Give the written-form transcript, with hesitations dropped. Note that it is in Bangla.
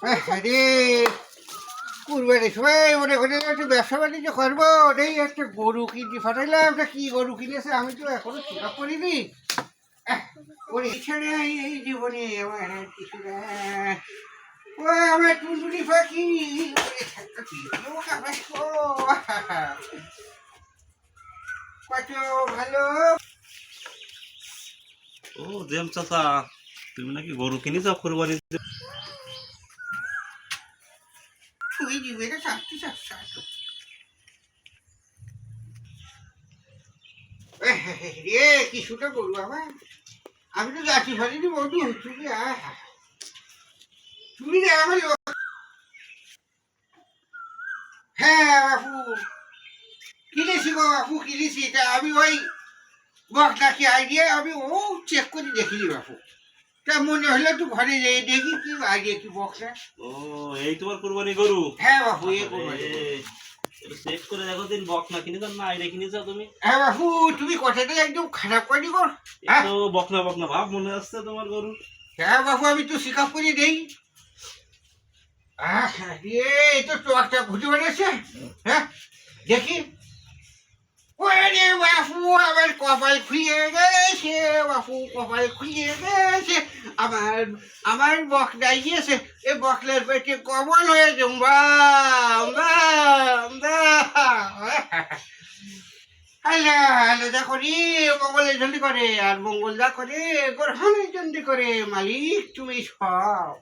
আরে কুরবানির সময় মনে করে একটু ব্যবসা বাণিজ্য করবো, ওটাই একটা গরু কিনতে ফাটাইলাম। একটা কি গরু কিনেছে আমি তো এখনো চিন্তা করিনি। ওর ইচ্ছে নেই এই জীবনে আমার আর কিছু না। ও আমার টুনটুনি পাখি কত ভালো। ও জেম চাচা, তুমি নাকি গরু কিনেছ কোরবানি? তুই দিবে না চাচ্ছি চাচ্ছি রে কিছুটা গরু আমার। আমি তো যাচ্ছি ফাটিনি বন্ধু তুমি তুমি রে আমার হ্যাঁ বাপু কিনেছি গো বাপু কিনেছি। তা আমি ওই বকটাকে আইডিয়া আমি ও চেক করে দেখিনি বাপু। তা মনে হলো একটু ঘরে যাই দেখি কি আইডিয়া কি বক্সটা। ও এই তোমার কোরবানি গরু? হ্যাঁ বাপু এই কোরবানি। চেক করে দেখো দিন বকনা কিনেছ না আইডিয়া কিনেছ তুমি? হ্যাঁ বাপু তুমি কথাটা একদম খারাপ করি গো। হ্যাঁ তো বকনা বকনা ভাব মনে আসছে তোমার গরু। হ্যাঁ বাপু আমি তো স্বীকার করে দেই। এই তো চোখটা ঘুরে বেড়েছে। হ্যাঁ দেখি ওরে বাপু আমার কপাল খুঁড়িয়ে গেছে বাপু কপাল খুঁড়িয়ে গেছে। আমার আমার বকনাই গিয়েছে এই বকলের পেটে কমল হয়েছে। আল্লাহ আলাদা করি মঙ্গলের জন্য করে আর মঙ্গল দা করে গ্রহণের জন্য করে। মালিক তুমি সব।